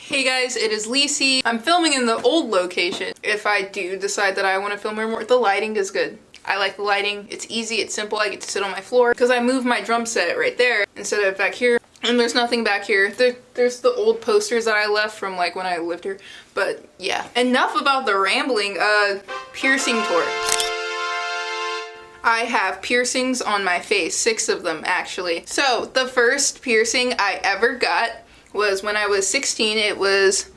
Hey guys, it is Lisi. I'm filming in the old location. If I do decide that I want to film more, the lighting is good. I like the lighting. It's easy, it's simple. I get to sit on my floor because I moved my drum set right there instead of back here. And there's nothing back here. There's the old posters that I left from like when I lived here. But yeah, enough about the rambling. Piercing tour. I have piercings on my face, 6 of them actually. So the first piercing I ever got was when I was 16. It was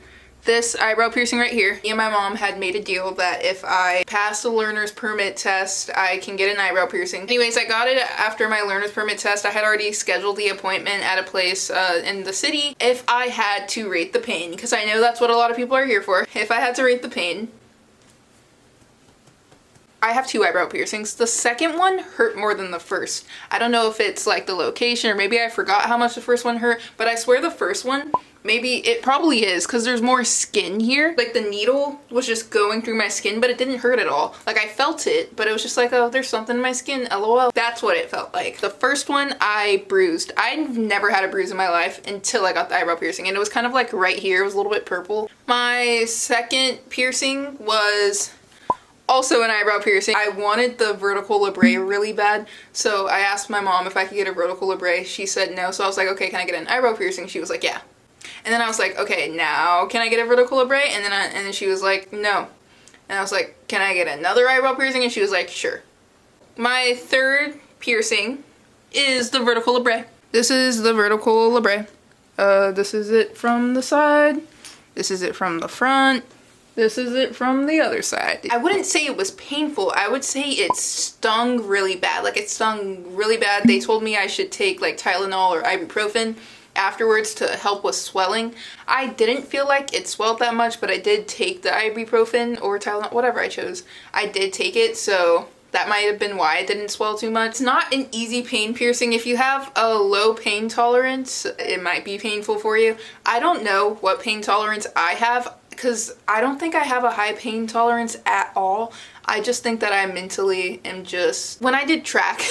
this eyebrow piercing right here. Me and my mom had made a deal that if I passed the learner's permit test, I can get an eyebrow piercing. Anyways, I got it after my learner's permit test. I had already scheduled the appointment at a place in the city. If I had to rate the pain, because I know that's what a lot of people are here for. If I had to rate the pain, I have 2 eyebrow piercings. The second one hurt more than the first. I don't know if it's like the location or maybe I forgot how much the first one hurt, but I swear the first one, maybe it probably is because there's more skin here. Like the needle was just going through my skin, but it didn't hurt at all. Like I felt it, but it was just like, oh, there's something in my skin, LOL. That's what it felt like. The first one I bruised. I've never had a bruise in my life until I got the eyebrow piercing, and it was kind of like right here. It was a little bit purple. My second piercing was also an eyebrow piercing. I wanted the vertical labrae really bad, so I asked my mom if I could get a vertical labrae. She said no, so I was like, okay, can I get an eyebrow piercing? She was like, yeah. And then I was like, okay, now can I get a vertical labrae? And then she was like, no. And I was like, can I get another eyebrow piercing? And she was like, sure. My third piercing is the vertical labrae. This is the vertical labrae. This is it from the side. This is it from the front. This is it from the other side. I wouldn't say it was painful. I would say it stung really bad. Like it stung really bad. They told me I should take like Tylenol or ibuprofen afterwards to help with swelling. I didn't feel like it swelled that much, but I did take the ibuprofen or Tylenol, whatever I chose. I did take it, so that might have been why it didn't swell too much. It's not an easy pain piercing. If you have a low pain tolerance, it might be painful for you. I don't know what pain tolerance I have, because I don't think I have a high pain tolerance at all. I just think that I mentally am just... When I did track,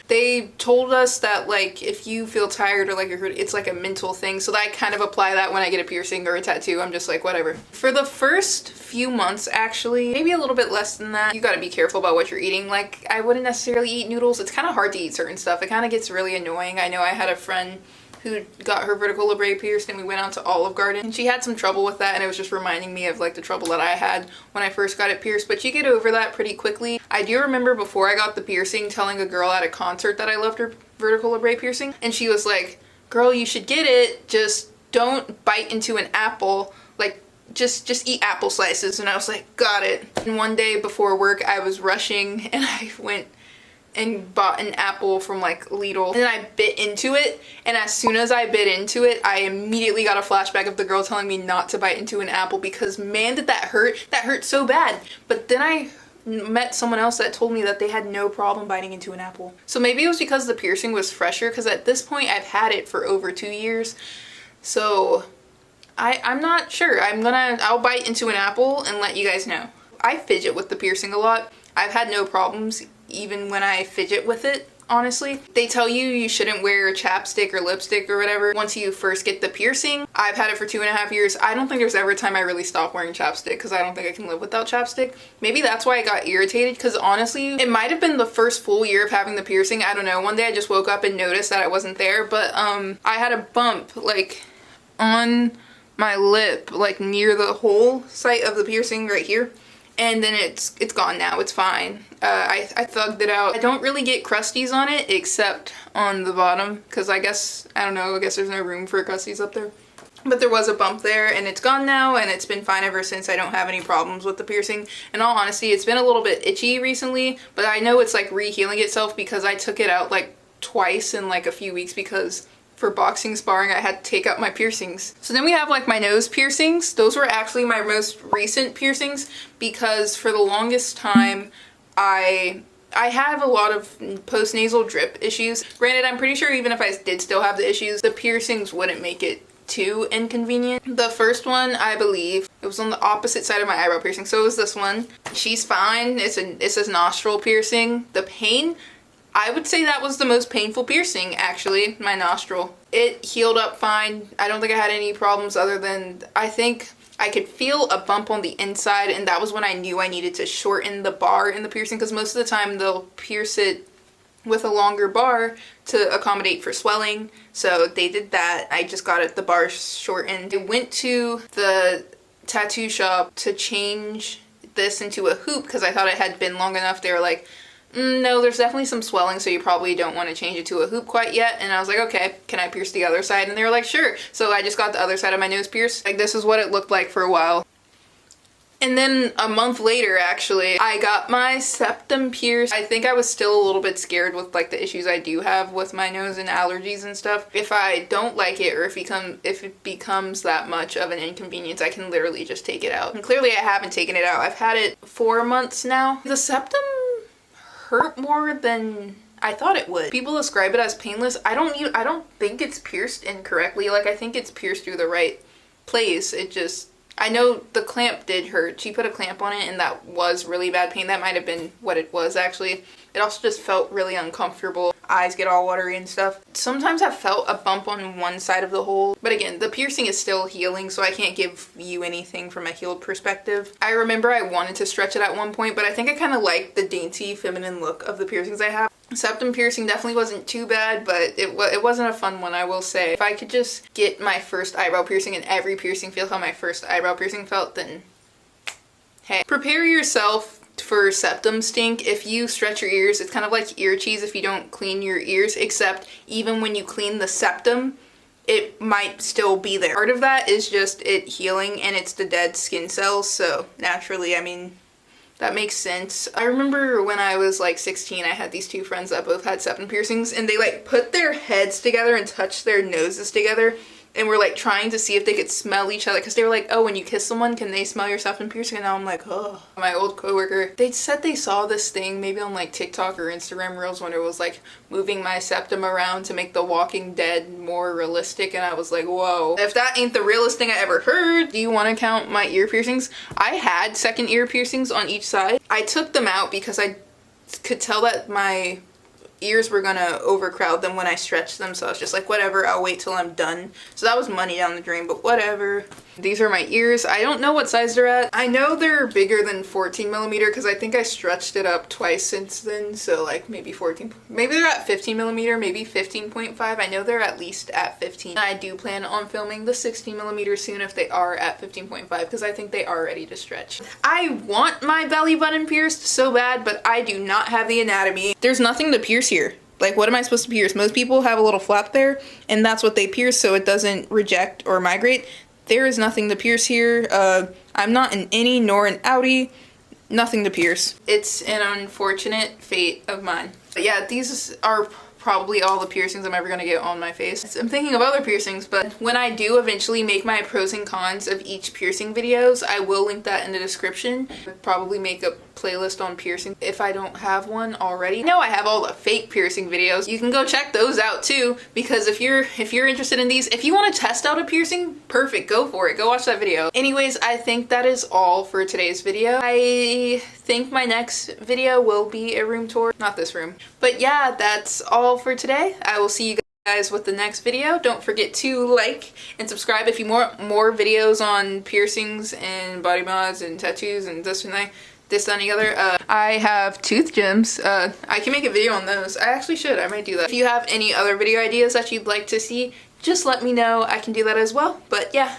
they told us that like if you feel tired or like you're hurt, it's like a mental thing. So I kind of apply that when I get a piercing or a tattoo. I'm just like, whatever. For the first few months, actually, maybe a little bit less than that, you gotta be careful about what you're eating. Like I wouldn't necessarily eat noodles. It's kind of hard to eat certain stuff. It kind of gets really annoying. I know I had a friend who got her vertical labrae pierced and we went out to Olive Garden and she had some trouble with that, and it was just reminding me of like the trouble that I had when I first got it pierced, but you get over that pretty quickly. I do remember before I got the piercing telling a girl at a concert that I loved her vertical labrae piercing, and she was like, girl, you should get it, just don't bite into an apple, like just eat apple slices. And I was like, got it. And one day before work I was rushing and I went and bought an apple from like Lidl, and then I bit into it, and as soon as I bit into it, I immediately got a flashback of the girl telling me not to bite into an apple, because man did that hurt. That hurt so bad. But then I met someone else that told me that they had no problem biting into an apple. So maybe it was because the piercing was fresher, because at this point I've had it for over 2 years. So I'm not sure. I'll bite into an apple and let you guys know. I fidget with the piercing a lot. I've had no problems even when I fidget with it, honestly. They tell you you shouldn't wear chapstick or lipstick or whatever once you first get the piercing. I've had it for 2.5 years. I don't think there's ever a time I really stopped wearing chapstick, because I don't think I can live without chapstick. Maybe that's why I got irritated, because honestly, it might have been the first full year of having the piercing. I don't know. One day I just woke up and noticed that it wasn't there, but I had a bump like on my lip, like near the hole site of the piercing right here. And then it's gone now. It's fine. I thugged it out. I don't really get crusties on it except on the bottom, because I guess, I don't know, I guess there's no room for crusties up there. But there was a bump there, and it's gone now, and it's been fine ever since. I don't have any problems with the piercing. In all honesty, it's been a little bit itchy recently, but I know it's like re-healing itself because I took it out like twice in like a few weeks, because for boxing sparring I had to take out my piercings. So then we have like my nose piercings. Those were actually my most recent piercings, because for the longest time I have a lot of postnasal drip issues. Granted, I'm pretty sure even if I did still have the issues, the piercings wouldn't make it too inconvenient. The first one, I believe, it was on the opposite side of my eyebrow piercing, so it was this one. She's fine. It's a nostril piercing. The pain, I would say that was the most painful piercing, actually, my nostril. It healed up fine. I don't think I had any problems other than I think I could feel a bump on the inside, and that was when I knew I needed to shorten the bar in the piercing, because most of the time they'll pierce it with a longer bar to accommodate for swelling. So they did that. I just got the bar shortened. I went to the tattoo shop to change this into a hoop because I thought it had been long enough. They were like, no, there's definitely some swelling, so you probably don't want to change it to a hoop quite yet. And I was like, okay, can I pierce the other side? And they were like, sure. So I just got the other side of my nose pierced. Like, this is what it looked like for a while. And then a month later, actually, I got my septum pierced. I think I was still a little bit scared with like the issues I do have with my nose and allergies and stuff. If I don't like it, or if it becomes that much of an inconvenience, I can literally just take it out. And clearly I haven't taken it out. I've had it 4 months now. The septum hurt more than I thought it would. People describe it as painless. I don't think it's pierced incorrectly. Like, I think it's pierced through the right place. I know the clamp did hurt. She put a clamp on it and that was really bad pain. That might have been what it was, actually. It also just felt really uncomfortable. Eyes get all watery and stuff. Sometimes I've felt a bump on one side of the hole. But again, the piercing is still healing, so I can't give you anything from a healed perspective. I remember I wanted to stretch it at one point, but I think I kind of like the dainty feminine look of the piercings I have. Septum piercing definitely wasn't too bad, but it wasn't a fun one, I will say. If I could just get my first eyebrow piercing and every piercing feel how my first eyebrow piercing felt, then hey. Prepare yourself for septum stink. If you stretch your ears, it's kind of like ear cheese if you don't clean your ears, except even when you clean the septum, it might still be there. Part of that is just it healing, and it's the dead skin cells, so naturally, I mean, that makes sense. I remember when I was like 16, I had these two friends that both had septum piercings, and they like put their heads together and touched their noses together and were like trying to see if they could smell each other, because they were like, oh, when you kiss someone, can they smell your septum piercing? And now I'm like, oh. My old coworker, they said they saw this thing maybe on like TikTok or Instagram Reels when it was like moving my septum around to make The Walking Dead more realistic, and I was like, whoa. If that ain't the realest thing I ever heard. Do you want to count my ear piercings? I had second ear piercings on each side. I took them out because I could tell that my ears were gonna overcrowd them when I stretched them, so I was just like, whatever, I'll wait till I'm done. So that was money down the drain, but whatever. These are my ears. I don't know what size they're at. I know they're bigger than 14 millimeter because I think I stretched it up twice since then, so like maybe 14, maybe they're at 15 millimeter, maybe 15.5. I know they're at least at 15. I do plan on filming the 16 millimeter soon if they are at 15.5 because I think they are ready to stretch. I want my belly button pierced so bad, but I do not have the anatomy. There's nothing to pierce here. Like, what am I supposed to pierce? Most people have a little flap there, and that's what they pierce so it doesn't reject or migrate. There is nothing to pierce here. I'm not an innie nor an outie. Nothing to pierce. It's an unfortunate fate of mine. But yeah, these are probably all the piercings I'm ever gonna get on my face. I'm thinking of other piercings, but when I do eventually make my pros and cons of each piercing videos, I will link that in the description. I'll probably make a playlist on piercing if I don't have one already. I know I have all the fake piercing videos. You can go check those out too, because if you're interested in these, if you want to test out a piercing, perfect, go for it. Go watch that video. Anyways, I think that is all for today's video. I think my next video will be a room tour, not this room. But yeah, that's all for today. I will see you guys with the next video. Don't forget to like and subscribe if you want more videos on piercings and body mods and tattoos and this and that. This and the other. I have tooth gems. I can make a video on those. I actually should. I might do that. If you have any other video ideas that you'd like to see, just let me know. I can do that as well. But yeah,